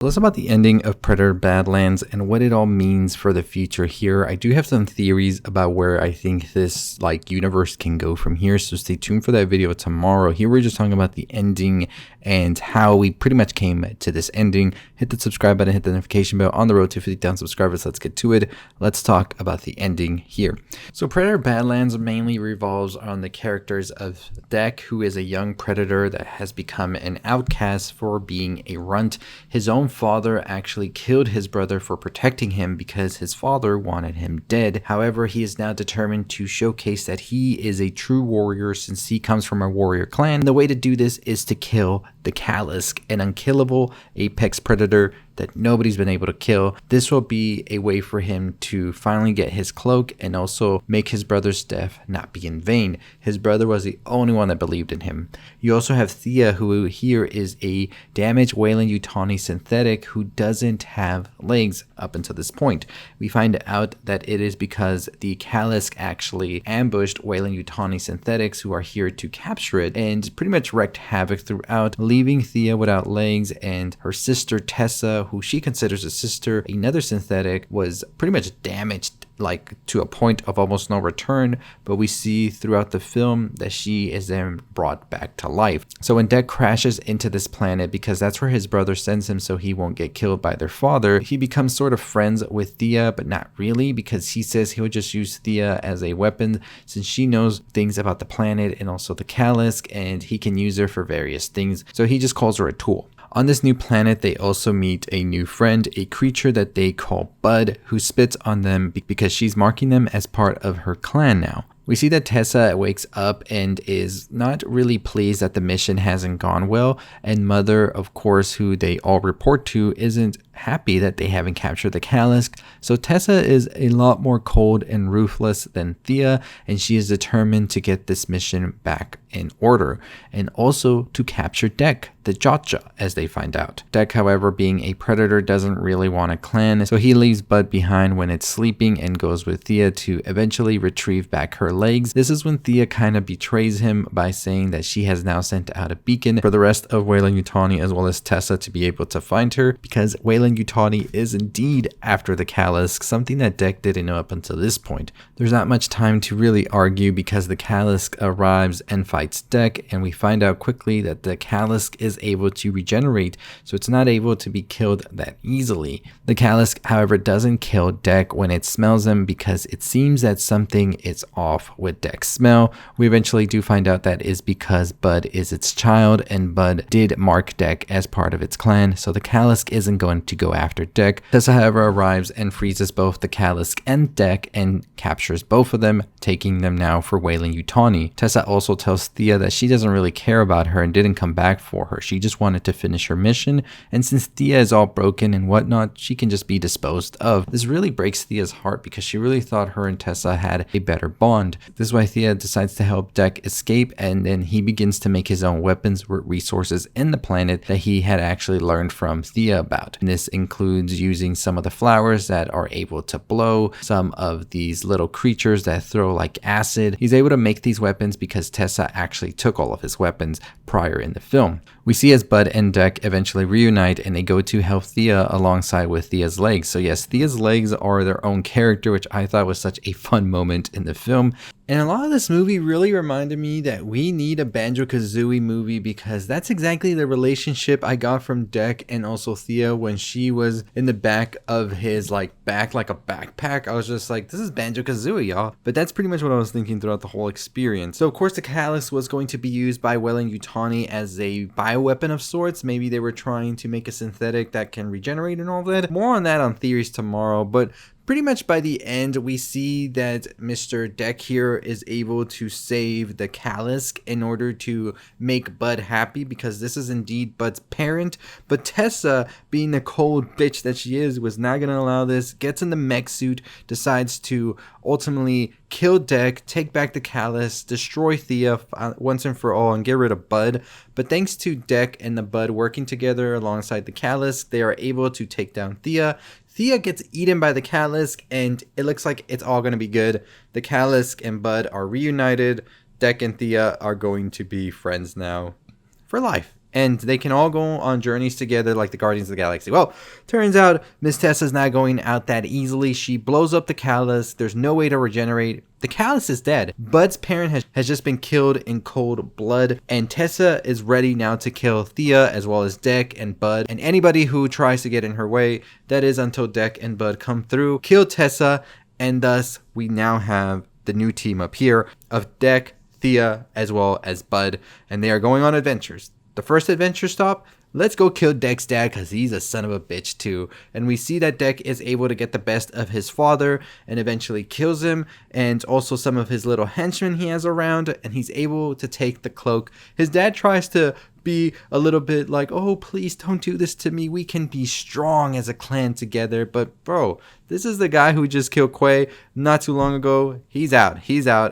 Less about the ending of Predator Badlands and what it all means for the future here. I do have some theories about where I think this universe can go from here, so stay tuned for that video tomorrow. Here we're just talking about the ending and how we pretty much came to this ending. Hit the subscribe button, hit the notification bell on the road to 50,000 subscribers. Let's get to it. Let's talk about the ending here. So Predator Badlands mainly revolves on the characters of Deck, who is a young predator that has become an outcast for being a runt. His own father actually killed his brother for protecting him because his father wanted him dead. However, he is now determined to showcase that he is a true warrior since he comes from a warrior clan. The way to do this is to kill the Callisk, an unkillable apex predator that nobody's been able to kill. This will be a way for him to finally get his cloak and also make his brother's death not be in vain. His brother was the only one that believed in him. You also have Thia, who here is a damaged Weyland-Yutani synthetic who doesn't have legs up until this point. We find out that it is because the Callisk actually ambushed Weyland-Yutani synthetics who are here to capture it and pretty much wreaked havoc throughout, leaving Thia without legs, and her sister Tessa, who she considers a sister, another synthetic, was pretty much damaged to a point of almost no return, but we see throughout the film that she is then brought back to life. So when Deck crashes into this planet, because that's where his brother sends him so he won't get killed by their father, he becomes sort of friends with Thia, but not really, because he says he'll just use Thia as a weapon since she knows things about the planet and also the Callisk, and he can use her for various things, so he just calls her a tool. On this new planet, they also meet a new friend, a creature that they call Bud, who spits on them because she's marking them as part of her clan now. We see that Tessa wakes up and is not really pleased that the mission hasn't gone well, and Mother, of course, who they all report to, isn't happy that they haven't captured the Callisk. So Tessa is a lot more cold and ruthless than Thia, and she is determined to get this mission back in order and also to capture Deck, the Yautja, as they find out. Deck, however, being a predator, doesn't really want a clan, so he leaves Bud behind when it's sleeping and goes with Thia to eventually retrieve back her legs. This is when Thia kind of betrays him by saying that she has now sent out a beacon for the rest of Weyland-Yutani as well as Tessa to be able to find her, because Weyland-Yutani is indeed after the Callisk, something that Deck didn't know up until this point. There's not much time to really argue because the Callisk arrives and fights Deck, and we find out quickly that the Callisk is able to regenerate, so it's not able to be killed that easily. The Callisk, however, doesn't kill Deck when it smells him because it seems that something is off with Deck's smell. We eventually do find out that is because Bud is its child, and Bud did mark Deck as part of its clan, so the Callisk isn't going to go after Deck. Tessa, however, arrives and freezes both the Callisk and Deck and captures both of them, taking them now for Weyland-Yutani. Tessa also tells Thia that she doesn't really care about her and didn't come back for her. She just wanted to finish her mission, and since Thia is all broken and whatnot, she can just be disposed of. This really breaks Thia's heart because she really thought her and Tessa had a better bond. This is why Thia decides to help Deck escape, and then he begins to make his own weapons with resources in the planet that he had actually learned from Thia about. And this includes using some of the flowers that are able to blow, some of these little creatures that throw like acid. He's able to make these weapons because Tessa actually took all of his weapons prior in the film. We see as Bud and Deck eventually reunite and they go to help Thia alongside with Thia's legs. So yes, Thia's legs are their own character, which I thought was such a fun moment in the film. And a lot of this movie really reminded me that we need a Banjo-Kazooie movie, because that's exactly the relationship I got from Deck and also Thia when she was in the back of his back like a backpack. I was just like, this is Banjo-Kazooie, y'all. But that's pretty much what I was thinking throughout the whole experience. So of course the Callisk was going to be used by Weyland-Yutani as a bioweapon of sorts. Maybe they were trying to make a synthetic that can regenerate and all that. More on that on theories tomorrow, but pretty much by the end, we see that Mr. Deck here is able to save the Callisk in order to make Bud happy, because this is indeed Bud's parent. But Tessa, being the cold bitch that she is, was not going to allow this, gets in the mech suit, decides to ultimately kill Deck, take back the Callisk, destroy Thia once and for all, and get rid of Bud. But thanks to Deck and the Bud working together alongside the Callisk, they are able to take down Thia. Thia gets eaten by the Callisk, and it looks like it's all going to be good. The Callisk and Bud are reunited. Deck and Thia are going to be friends now for life. and they can all go on journeys together like the Guardians of the Galaxy. Well, turns out Miss Tessa's not going out that easily. She blows up the Callisk. There's no way to regenerate. The Callisk is dead. Bud's parent has just been killed in cold blood, and Tessa is ready now to kill Thia as well as Deck and Bud and anybody who tries to get in her way. That is until Deck and Bud come through, kill Tessa, and thus we now have the new team up here of Deck, Thia, as well as Bud, and they are going on adventures. The first adventure stop, let's go kill Deck's dad because he's a son of a bitch too. And we see that Deck is able to get the best of his father and eventually kills him, and also some of his little henchmen he has around, and he's able to take the cloak. His dad tries to be a little bit like, oh, please don't do this to me. We can be strong as a clan together. But bro, this is the guy who just killed Quay not too long ago. He's out.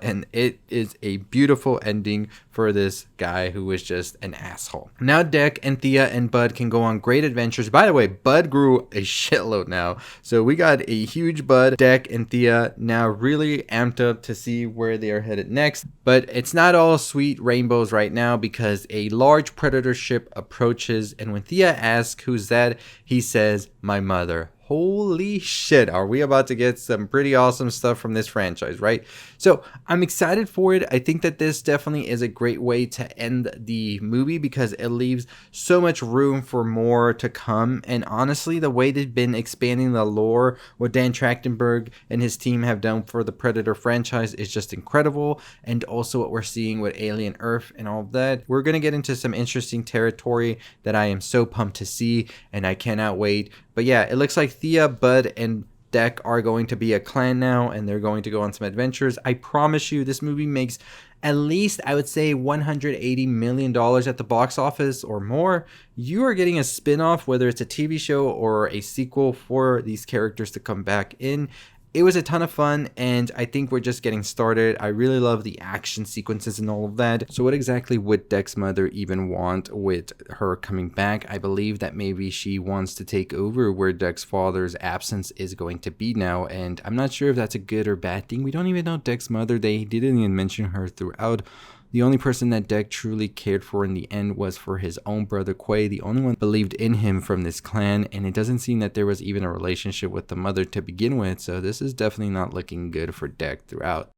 And it is a beautiful ending for this guy who was just an asshole. Now Deck and Thia and Bud can go on great adventures. By the way, Bud grew a shitload now. So we got a huge Bud. Deck and Thia now really amped up to see where they are headed next. But it's not all sweet rainbows right now, because a large predator ship approaches, and when Thia asks who's that, he says, my mother. Holy shit, are we about to get some pretty awesome stuff from this franchise, right? So I'm excited for it. I think that this definitely is a great way to end the movie because it leaves so much room for more to come. And honestly, the way they've been expanding the lore, what Dan Trachtenberg and his team have done for the Predator franchise is just incredible. And also what we're seeing with Alien Earth and all of that. We're going to get into some interesting territory that I am so pumped to see, and I cannot wait. But yeah, it looks like Thia, Bud, and Deck are going to be a clan now, and they're going to go on some adventures. I promise you, this movie makes at least, I would say, $180 million at the box office or more. You are getting a spin-off, whether it's a TV show or a sequel, for these characters to come back in. It was a ton of fun, and I think we're just getting started. I really love the action sequences and all of that. So what exactly would Deck's mother even want with her coming back? I believe that maybe she wants to take over where Deck's father's absence is going to be now, and I'm not sure if that's a good or bad thing. We don't even know Deck's mother. They didn't even mention her throughout. The only person that Deck truly cared for in the end was for his own brother Quay, the only one believed in him from this clan, and it doesn't seem that there was even a relationship with the mother to begin with, so this is definitely not looking good for Deck throughout.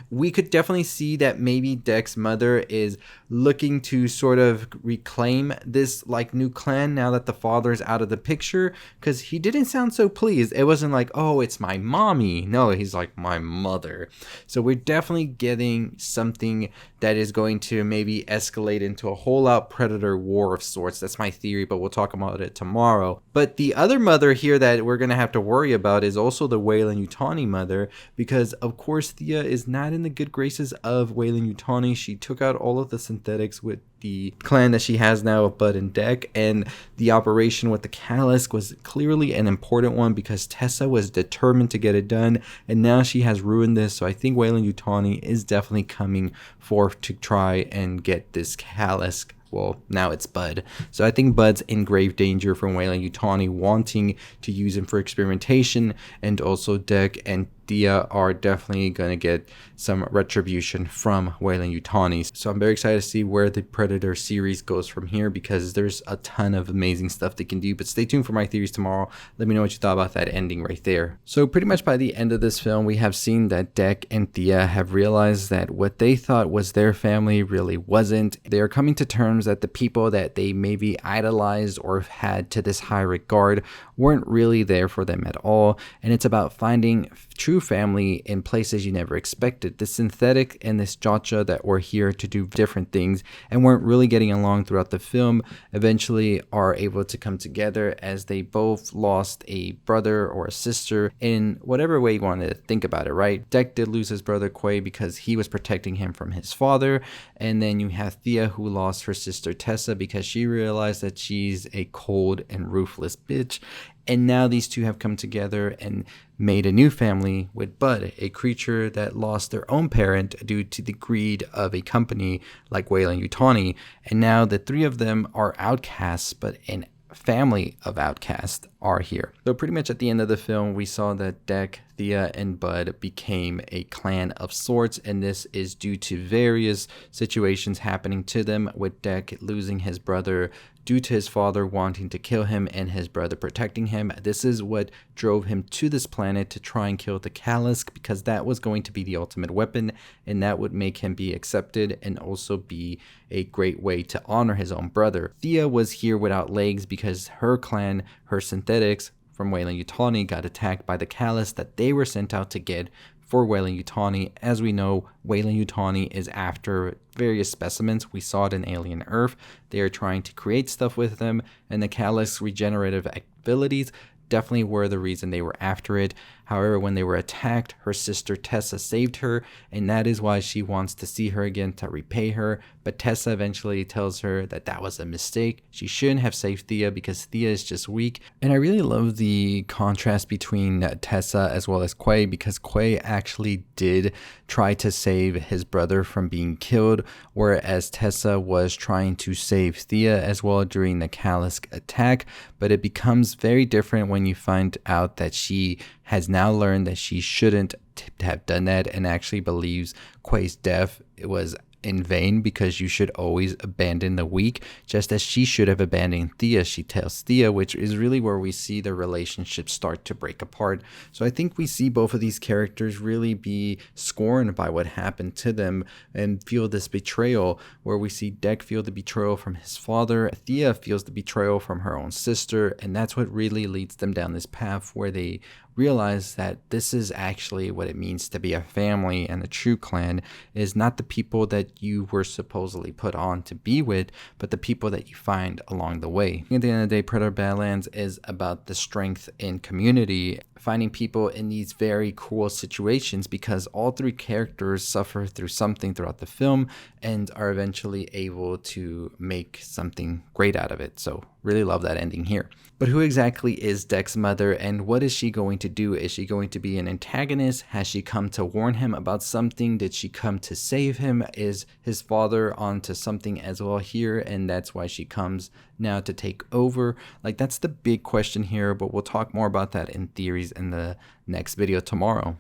We could definitely see that maybe Deck's mother is looking to sort of reclaim this like new clan now that the father's out of the picture, because he didn't sound so pleased. It wasn't like, oh, it's my mommy. No, he's like, my mother. So we're definitely getting something that is going to maybe escalate into a whole out predator war of sorts. That's my theory, but we'll talk about it tomorrow. But the other mother here that we're going to have to worry about is also the Weyland-Yutani mother, because of course Thia is not in the good graces of Weyland-Yutani. She took out all of the synthetics with the clan that she has now of Bud and Deck, and the operation with the Callisk was clearly an important one because Tessa was determined to get it done, and now she has ruined this. So I think Weyland-Yutani is definitely coming forth to try and get this Callisk. Well, now it's Bud. So I think Bud's in grave danger from Weyland-Yutani wanting to use him for experimentation, and also Deck and Thia are definitely going to get some retribution from Weyland-Yutani. So I'm very excited to see where the Predator series goes from here, because there's a ton of amazing stuff they can do. But stay tuned for my theories tomorrow. Let me know what you thought about that ending right there. So pretty much by the end of this film, we have seen that Deck and Thia have realized that what they thought was their family really wasn't. They are coming to terms that the people that they maybe idolized or had to this high regard weren't really there for them at all. And it's about finding true family in places you never expected. The synthetic and this Yautja that were here to do different things and weren't really getting along throughout the film eventually are able to come together, as they both lost a brother or a sister in whatever way you wanted to think about it, right? Deck did lose his brother Quay because he was protecting him from his father, and then you have Thia who lost her sister Tessa because she realized that she's a cold and ruthless bitch. And now these two have come together and made a new family with Bud, a creature that lost their own parent due to the greed of a company like Weyland-Yutani. And now the three of them are outcasts, but in family of outcasts are here. So pretty much at the end of the film, we saw that Deck, Thia, and Bud became a clan of sorts, and this is due to various situations happening to them, with Deck losing his brother due to his father wanting to kill him and his brother protecting him. This is what drove him to this planet to try and kill the Callisk, because that was going to be the ultimate weapon, and that would make him be accepted and also be a great way to honor his own brother. Thia was here without legs because her clan, her synthetics from Weyland-Yutani, got attacked by the Callisk that they were sent out to get for Weyland-Yutani. As we know, Weyland-Yutani is after various specimens. We saw it in Alien Earth. They are trying to create stuff with them, and the Callisk's regenerative abilities definitely were the reason they were after it. However, when they were attacked, her sister Tessa saved her, and that is why she wants to see her again to repay her. But Tessa eventually tells her that that was a mistake. She shouldn't have saved Thia because Thia is just weak. And I really love the contrast between Tessa as well as Quay, because Quay actually did try to save his brother from being killed, whereas Tessa was trying to save Thia as well during the Callisk attack. But it becomes very different when you find out that she has now learned that she shouldn't have done that, and actually believes Quay's death was in vain, because you should always abandon the weak, just as she should have abandoned Thia, she tells Thia, which is really where we see the relationship start to break apart. So I think we see both of these characters really be scorned by what happened to them and feel this betrayal, where we see Deck feel the betrayal from his father, Thia feels the betrayal from her own sister, and that's what really leads them down this path where they realize that this is actually what it means to be a family, and a true clan is not the people that you were supposedly put on to be with, but the people that you find along the way. At the end of the day, Predator Badlands is about the strength in community, finding people in these very cruel situations, because all three characters suffer through something throughout the film and are eventually able to make something great out of it. So really love that ending here. But who exactly is Deck's mother, and what is she going to do? Is she going to be an antagonist? Has she come to warn him about something? Did she come to save him? Is his father onto something as well here, and that's why she comes now to take over? Like, that's the big question here, but we'll talk more about that in theories in the next video tomorrow.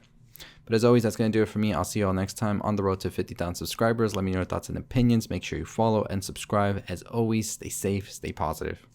But as always, that's going to do it for me. I'll see you all next time on the road to 50,000 subscribers. Let me know your thoughts and opinions. Make sure you follow and subscribe. As always, stay safe, stay positive.